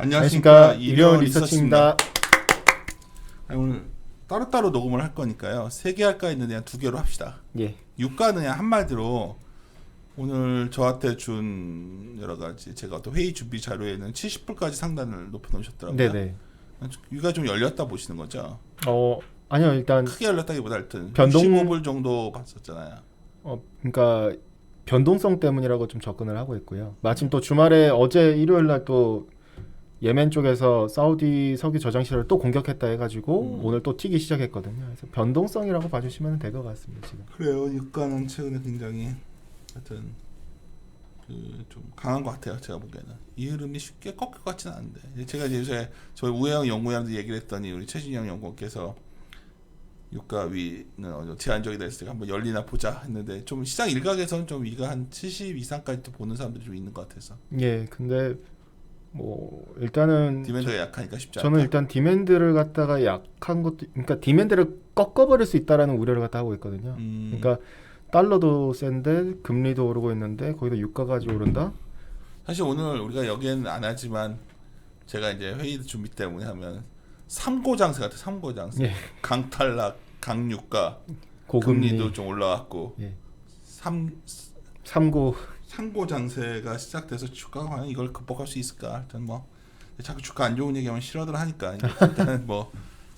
안녕하십니까. 일용 리서치입니다. 아니, 오늘 따로따로 녹음을 할 거니까요. 3개 할까 했는데 그냥 2개로 합시다. 예. 유가는 그냥 한마디로 오늘 저한테 준 여러 가지 제가 또 회의 준비 자료에는 70불까지 상단을 높여 놓으셨더라고요. 네네. 유가 좀 열렸다 보시는 거죠? 아니요. 일단 크게 열렸다기보다 하여튼 변동 65불 정도 봤었잖아요. 그러니까 변동성 때문이라고 좀 접근을 하고 있고요. 마침 또 주말에 어제 일요일 날 또 예멘 쪽에서 사우디 석유 저장실을 또 공격했다 해가지고 오늘 또 튀기 시작했거든요. 그래서 변동성이라고 봐주시면 될 것 같습니다. 지금. 그래요. 유가는 최근에 굉장히 하여튼 좀 강한 것 같아요. 제가 보기에는 이 흐름이 쉽게 꺾일 것 같지는 않은데 제가 이제 요새 저희 우혜영 연구원한테 얘기를 했더니 우리 최진영 연구원께서 유가 위는 제한적이다 했을 때 한번 열리나 보자 했는데 좀 시장 일각에서는 좀 위가 한 70 이상까지 또 보는 사람들이 좀 있는 것 같아서. 예, 근데 뭐 일단은 디맨드가 약하니까 쉽지 않다. 저는 일단 디맨드를 갖다가 약한 것도, 그러니까 디맨드를 꺾어버릴 수 있다라는 우려를 갖다 하고 있거든요. 그러니까 달러도 센데 금리도 오르고 있는데 거기다 유가까지 오른다? 사실 오늘 우리가 여기에는 안 하지만 제가 이제 회의 준비 때문에 하면 삼고장세 같아. 삼고장세. 예. 강탈락, 강유가, 고금리. 금리도 좀 올라왔고 예. 삼고 장세가 시작돼서 주가가 과연 이걸 극복할 수 있을까? 일단 뭐 자꾸 주가 안 좋은 얘기하면 싫어들 하니까 일단은 뭐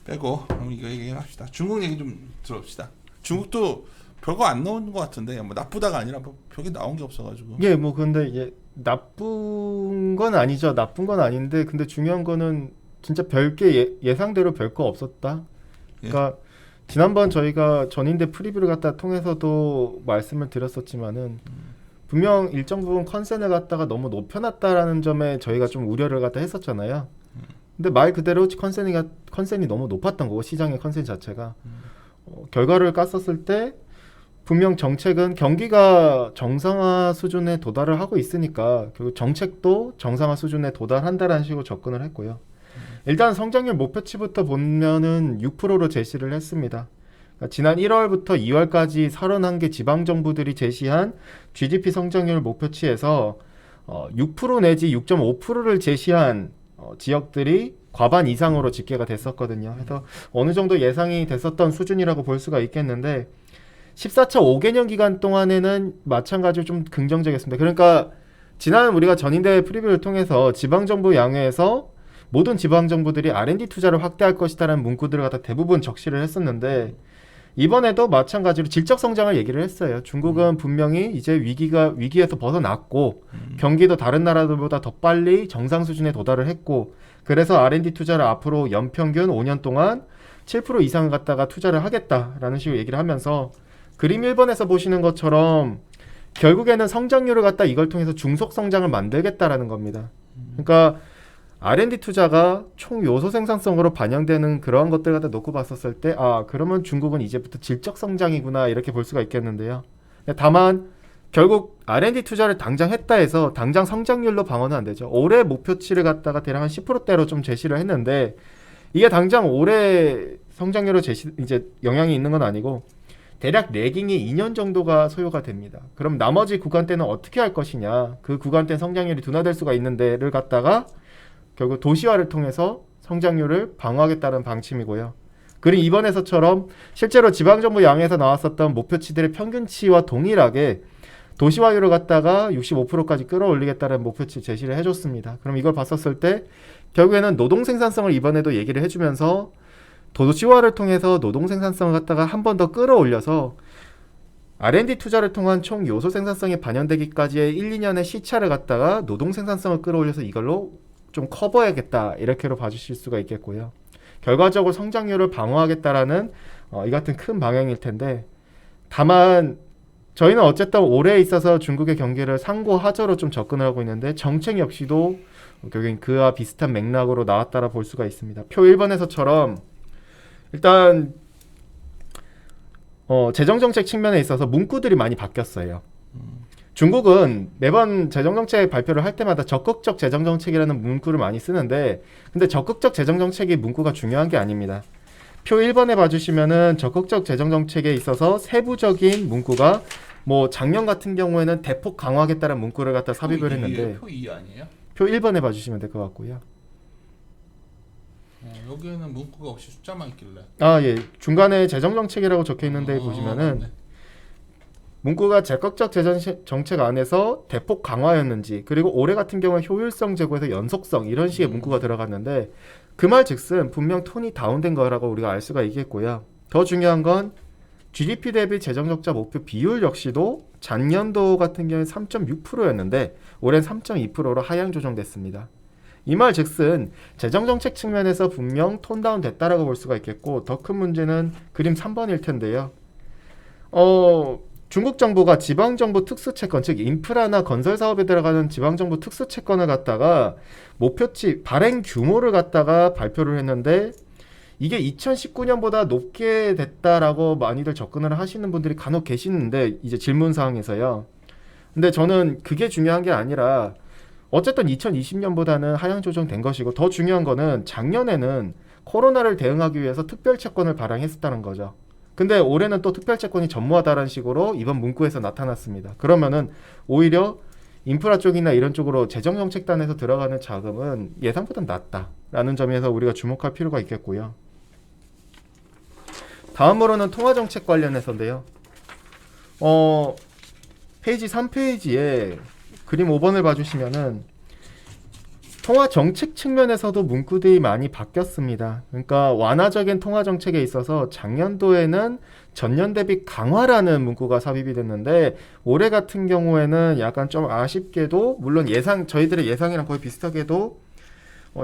빼고 이거 얘기합시다. 중국 얘기 좀 들어봅시다. 중국도 별거 안 나온 것 같은데 뭐 나쁘다가 아니라 뭐 별게 나온 게 없어가지고. 예, 뭐 근데 이게 나쁜 건 아니죠. 나쁜 건 아닌데 근데 중요한 거는 진짜 별게 예상대로 별거 없었다. 그러니까 지난번 저희가 전인대 프리뷰를 갖다 통해서도 말씀을 드렸었지만은 분명 일정 부분 컨센을 갖다가 너무 높여놨다라는 점에 저희가 좀 우려를 갖다 했었잖아요. 근데 말 그대로 컨센이 너무 높았던 거고 시장의 컨센 자체가 결과를 깠었을 때 분명 정책은 경기가 정상화 수준에 도달을 하고 있으니까 결국 정책도 정상화 수준에 도달한다라는 식으로 접근을 했고요. 일단 성장률 목표치부터 보면은 6%로 제시를 했습니다. 그러니까 지난 1월부터 2월까지 31개 지방정부들이 제시한 GDP 성장률 목표치에서 6% 내지 6.5%를 제시한 지역들이 과반 이상으로 집계가 됐었거든요. 그래서 어느 정도 예상이 됐었던 수준이라고 볼 수가 있겠는데 14차 5개년 기간 동안에는 마찬가지로 좀 긍정적이었습니다. 그러니까 지난 우리가 전인대 프리뷰를 통해서 지방정부 양회에서 모든 지방정부들이 R&D 투자를 확대할 것이다라는 문구들을 갖다 대부분 적시를 했었는데 이번에도 마찬가지로 질적 성장을 얘기를 했어요. 중국은 분명히 이제 위기에서 벗어났고 경기도 다른 나라들보다 더 빨리 정상 수준에 도달을 했고 그래서 R&D 투자를 앞으로 연평균 5년 동안 7% 이상을 갖다가 투자를 하겠다라는 식으로 얘기를 하면서 그림 1번에서 보시는 것처럼 결국에는 성장률을 갖다 이걸 통해서 중속 성장을 만들겠다라는 겁니다. 그러니까 R&D 투자가 총 요소 생산성으로 반영되는 그러한 것들 갖다 놓고 봤었을 때 그러면 중국은 이제부터 질적 성장이구나 이렇게 볼 수가 있겠는데요. 다만 결국 R&D 투자를 당장 했다 해서 당장 성장률로 방어는 안 되죠. 올해 목표치를 갖다가 대략 한 10%대로 좀 제시를 했는데 이게 당장 올해 성장률로 이제 영향이 있는 건 아니고 대략 레깅이 2년 정도가 소요가 됩니다. 그럼 나머지 구간대는 어떻게 할 것이냐? 그 구간대 성장률이 둔화될 수가 있는데를 갖다가 결국 도시화를 통해서 성장률을 방어하겠다는 방침이고요. 그리고 이번에서처럼 실제로 지방정부 양에서 나왔었던 목표치들의 평균치와 동일하게 도시화율을 갖다가 65%까지 끌어올리겠다는 목표치 제시를 해줬습니다. 그럼 이걸 봤었을 때 결국에는 노동 생산성을 이번에도 얘기를 해주면서 도시화를 통해서 노동 생산성을 갖다가 한 번 더 끌어올려서 R&D 투자를 통한 총 요소 생산성이 반영되기까지의 1, 2년의 시차를 갖다가 노동 생산성을 끌어올려서 이걸로 좀 커버해야겠다 이렇게로 봐주실 수가 있겠고요. 결과적으로 성장률을 방어하겠다라는 이 같은 큰 방향일 텐데 다만 저희는 어쨌든 올해에 있어서 중국의 경기를 상고하저로 좀 접근을 하고 있는데 정책 역시도 결국엔 그와 비슷한 맥락으로 나왔다라 볼 수가 있습니다. 표 1번에서처럼 일단 재정정책 측면에 있어서 문구들이 많이 바뀌었어요. 중국은 매번 재정정책 발표를 할 때마다 적극적 재정정책이라는 문구를 많이 쓰는데 근데 적극적 재정정책이 문구가 중요한 게 아닙니다. 표 1번에 봐주시면은 적극적 재정정책에 있어서 세부적인 문구가 뭐 작년 같은 경우에는 대폭 강화하겠다는 문구를 갖다 삽입을 했는데 표 2 아니에요? 표 1번에 봐주시면 될 것 같고요. 여기에는 문구가 없이 숫자만 있길래. 예. 중간에 재정정책이라고 적혀있는데 보시면은 맞네. 문구가 적극적 재정 정책 안에서 대폭 강화였는지, 그리고 올해 같은 경우에 효율성 제고에서 연속성, 이런 식의 문구가 들어갔는데 그 말 즉슨 분명 톤이 다운된 거라고 우리가 알 수가 있겠고요. 더 중요한 건 GDP 대비 재정적자 목표 비율 역시도 작년도 같은 경우에 3.6%였는데 올해는 3.2%로 하향 조정됐습니다. 이 말 즉슨 재정정책 측면에서 분명 톤다운 됐다라고 볼 수가 있겠고, 더 큰 문제는 그림 3번일 텐데요. 중국 정부가 지방정부 특수채권, 즉 인프라나 건설 사업에 들어가는 지방정부 특수채권을 갖다가 목표치 발행 규모를 갖다가 발표를 했는데 이게 2019년보다 높게 됐다라고 많이들 접근을 하시는 분들이 간혹 계시는데, 이제 질문 사항에서요. 근데 저는 그게 중요한 게 아니라 어쨌든 2020년보다는 하향 조정된 것이고, 더 중요한 거는 작년에는 코로나를 대응하기 위해서 특별 채권을 발행했었다는 거죠. 근데 올해는 또 특별 채권이 전무하다라는 식으로 이번 문구에서 나타났습니다. 그러면은 오히려 인프라 쪽이나 이런 쪽으로 재정정책단에서 들어가는 자금은 예상보다 낮다라는 점에서 우리가 주목할 필요가 있겠고요. 다음으로는 통화정책 관련해서인데요. 페이지 3페이지에 그림 5번을 봐주시면은 통화 정책 측면에서도 문구들이 많이 바뀌었습니다. 그러니까 완화적인 통화 정책에 있어서 작년도에는 전년 대비 강화라는 문구가 삽입이 됐는데 올해 같은 경우에는 약간 좀 아쉽게도, 물론 저희들의 예상이랑 거의 비슷하게도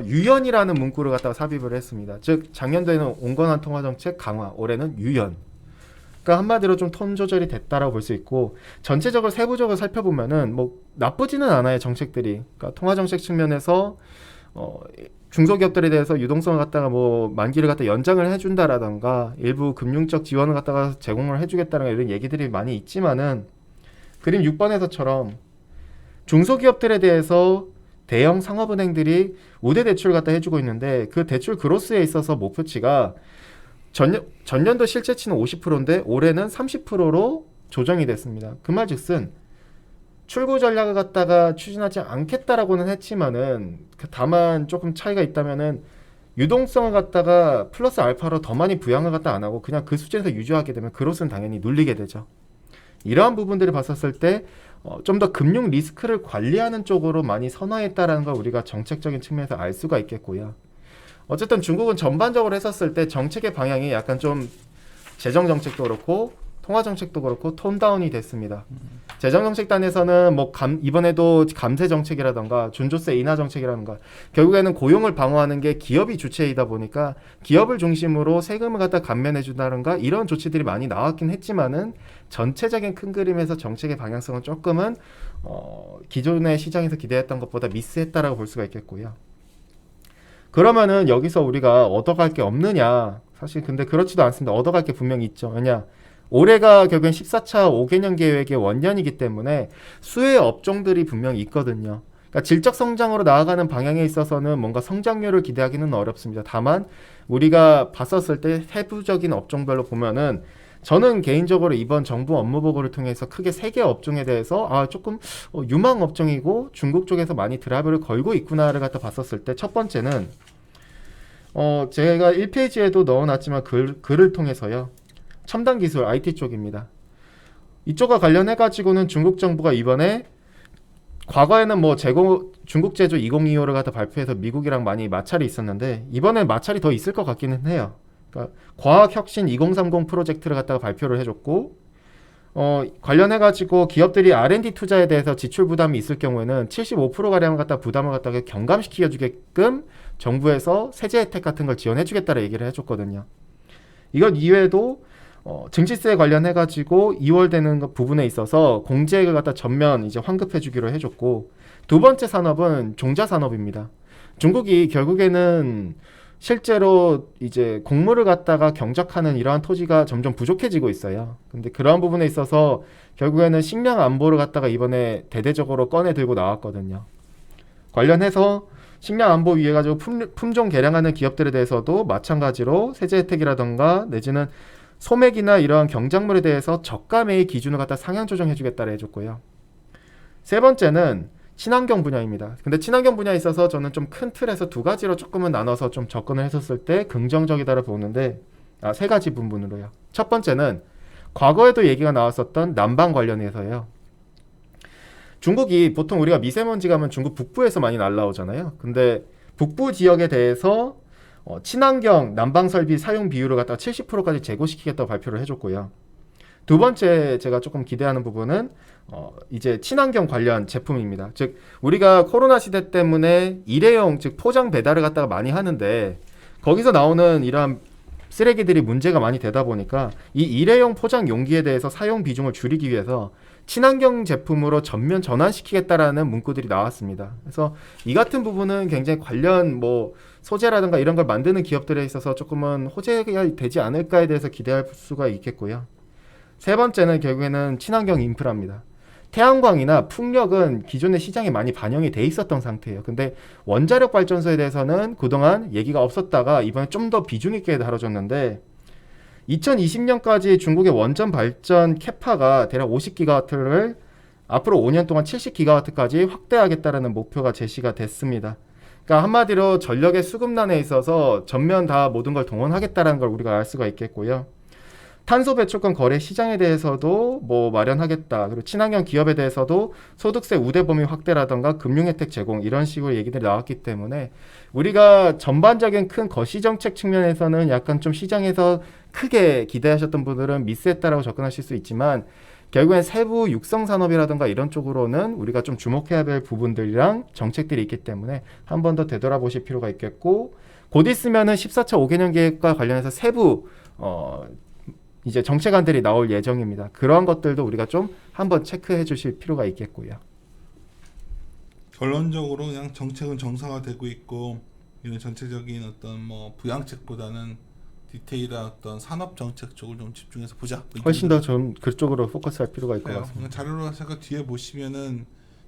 유연이라는 문구를 갖다가 삽입을 했습니다. 즉 작년도에는 온건한 통화 정책 강화, 올해는 유연. 그러니까 한마디로 좀 톤 조절이 됐다라고 볼 수 있고, 전체적으로 세부적으로 살펴보면은 뭐 나쁘지는 않아요, 정책들이. 그러니까 통화 정책 측면에서 중소기업들에 대해서 유동성을 갖다가 뭐 만기를 갖다 연장을 해준다라던가 일부 금융적 지원을 갖다가 제공을 해주겠다는 이런 얘기들이 많이 있지만은, 그림 6번에서처럼 중소기업들에 대해서 대형 상업은행들이 우대 대출을 갖다 해주고 있는데 그 대출 그로스에 있어서 목표치가 전년도 실제치는 50%인데 올해는 30%로 조정이 됐습니다. 그 말 즉슨 출구 전략을 갖다가 추진하지 않겠다라고는 했지만은 다만 조금 차이가 있다면은 유동성을 갖다가 플러스 알파로 더 많이 부양을 갖다 안 하고 그냥 그 수준에서 유지하게 되면 그로스는 당연히 눌리게 되죠. 이러한 부분들을 봤었을 때 좀 더 금융 리스크를 관리하는 쪽으로 많이 선호했다라는 걸 우리가 정책적인 측면에서 알 수가 있겠고요. 어쨌든 중국은 전반적으로 했었을 때 정책의 방향이 약간 좀 재정 정책도 그렇고 통화 정책도 그렇고 톤다운이 됐습니다. 재정 정책단에서는 뭐 이번에도 감세 정책이라던가 준조세 인하 정책이라던가 결국에는 고용을 방어하는 게 기업이 주체이다 보니까 기업을 중심으로 세금을 갖다 감면해 준다던가 이런 조치들이 많이 나왔긴 했지만은 전체적인 큰 그림에서 정책의 방향성은 조금은 기존의 시장에서 기대했던 것보다 미스했다라고 볼 수가 있겠고요. 그러면은 여기서 우리가 얻어갈 게 없느냐? 사실 근데 그렇지도 않습니다. 얻어갈 게 분명히 있죠. 왜냐? 올해가 결국엔 14차 5개년 계획의 원년이기 때문에 수혜 업종들이 분명히 있거든요. 그러니까 질적 성장으로 나아가는 방향에 있어서는 뭔가 성장률을 기대하기는 어렵습니다. 다만 우리가 봤었을 때 세부적인 업종별로 보면은 저는 개인적으로 이번 정부 업무 보고를 통해서 크게 3개 업종에 대해서 조금 유망 업종이고 중국 쪽에서 많이 드라이브를 걸고 있구나를 갖다 봤었을 때, 첫 번째는 제가 1페이지에도 넣어놨지만 글을 통해서요. 첨단 기술 IT 쪽입니다. 이쪽과 관련해 가지고는 중국 정부가 이번에 과거에는 뭐 중국 제조 2025를 갖다 발표해서 미국이랑 많이 마찰이 있었는데 이번엔 마찰이 더 있을 것 같기는 해요. 그러니까 과학혁신 2030 프로젝트를 갖다가 발표를 해줬고 관련해 가지고 기업들이 R&D 투자에 대해서 지출 부담이 있을 경우에는 75%가량을 갖다 부담을 갖다가 경감시켜 주게끔 정부에서 세제 혜택 같은 걸 지원해 주겠다라 얘기를 해줬거든요. 이것 이외에도 증시세 관련해 가지고 2월 되는 부분에 있어서 공제액을 갖다 전면 이제 환급해 주기로 해줬고, 두 번째 산업은 종자 산업입니다. 중국이 결국에는 실제로 이제 곡물을 갖다가 경작하는 이러한 토지가 점점 부족해지고 있어요. 근데 그러한 부분에 있어서 결국에는 식량 안보를 갖다가 이번에 대대적으로 꺼내 들고 나왔거든요. 관련해서 식량 안보 위해 가지고 품종 개량하는 기업들에 대해서도 마찬가지로 세제 혜택이라던가 내지는 소맥이나 이러한 경작물에 대해서 저가 매입 기준을 갖다 상향 조정해 주겠다고 해줬고요. 세 번째는 친환경 분야입니다. 근데 친환경 분야에 있어서 저는 좀 큰 틀에서 두 가지로 조금은 나눠서 좀 접근을 했었을 때 긍정적이다를 보는데 세 가지 부분으로요. 첫 번째는 과거에도 얘기가 나왔었던 난방 관련해서예요. 중국이 보통 우리가 미세먼지가 하면 중국 북부에서 많이 날라오잖아요. 근데 북부 지역에 대해서 친환경 난방 설비 사용 비율을 갖다가 70%까지 제고시키겠다고 발표를 해줬고요. 두 번째 제가 조금 기대하는 부분은 이제 친환경 관련 제품입니다. 즉 우리가 코로나 시대 때문에 일회용 즉 포장 배달을 갖다가 많이 하는데 거기서 나오는 이러한 쓰레기들이 문제가 많이 되다 보니까 이 일회용 포장 용기에 대해서 사용 비중을 줄이기 위해서 친환경 제품으로 전면 전환시키겠다라는 문구들이 나왔습니다. 그래서 이 같은 부분은 굉장히 관련 뭐 소재라든가 이런 걸 만드는 기업들에 있어서 조금은 호재가 되지 않을까에 대해서 기대할 수가 있겠고요. 세 번째는 결국에는 친환경 인프라입니다. 태양광이나 풍력은 기존의 시장에 많이 반영이 돼 있었던 상태예요. 근데 원자력 발전소에 대해서는 그동안 얘기가 없었다가 이번에 좀 더 비중 있게 다뤄졌는데 2020년까지 중국의 원전 발전 캐파가 대략 50기가와트를 앞으로 5년 동안 70기가와트까지 확대하겠다라는 목표가 제시가 됐습니다. 그러니까 한마디로 전력의 수급난에 있어서 전면 다 모든 걸 동원하겠다라는 걸 우리가 알 수가 있겠고요. 탄소 배출권 거래 시장에 대해서도 뭐 마련하겠다. 그리고 친환경 기업에 대해서도 소득세 우대 범위 확대라던가 금융 혜택 제공 이런 식으로 얘기들이 나왔기 때문에 우리가 전반적인 큰 거시 정책 측면에서는 약간 좀 시장에서 크게 기대하셨던 분들은 미스했다라고 접근하실 수 있지만 결국엔 세부 육성 산업이라던가 이런 쪽으로는 우리가 좀 주목해야 될 부분들이랑 정책들이 있기 때문에 한 번 더 되돌아보실 필요가 있겠고 곧 있으면은 14차 5개년 계획과 관련해서 세부 이제 정책안들이 나올 예정입니다. 그러한 것들도 우리가 좀 한번 체크해 주실 필요가 있겠고요. 결론적으로 그냥 정책은 정상화되고 있고 이런 전체적인 어떤 뭐 부양책보다는 디테일한 어떤 산업 정책 쪽을 좀 집중해서 보자. 훨씬 더 좀 그쪽으로 포커스할 필요가 있을 것 그래요. 같습니다. 자료로 제가 뒤에 보시면은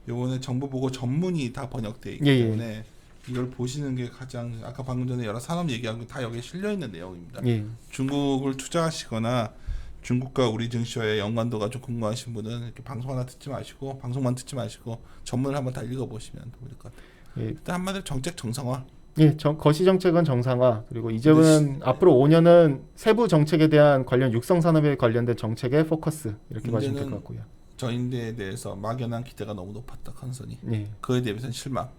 요번에 정부 보고 전문이 다 번역돼 있기 예, 예. 때문에 이걸 보시는 게 가장 아까 방금 전에 여러 산업 얘기한 거 다 여기에 실려 있는 내용입니다. 예. 중국을 투자하시거나 중국과 우리 증시와의 연관도가 좀 궁금하신 분은 이렇게 방송 하나 듣지 마시고 방송만 듣지 마시고 전문을 한번 다 읽어보시면 좋을 것 같아요. 예. 일단 한마디로 정책 정상화. 예, 거시 정책은 정상화 그리고 이제는 앞으로 5년은 세부 정책에 대한 관련 육성 산업에 관련된 정책에 포커스 이렇게 봐주시면 될 것 같고요. 저인대에 대해서 막연한 기대가 너무 높았다 컨선이. 예. 그에 대해서는 실망.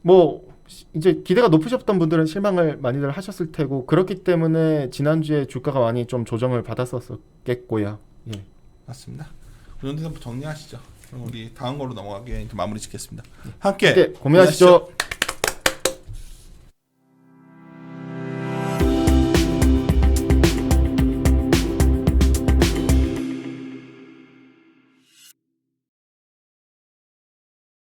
뭐 이제 기대가 높으셨던 분들은 실망을 많이들 하셨을 테고 그렇기 때문에 지난주에 주가가 많이 좀 조정을 받았었겠고요. 예. 맞습니다. 그런 데서 정리하시죠. 그럼 우리 다음 걸로 넘어가게 마무리 짓겠습니다. 함께 고민하시죠.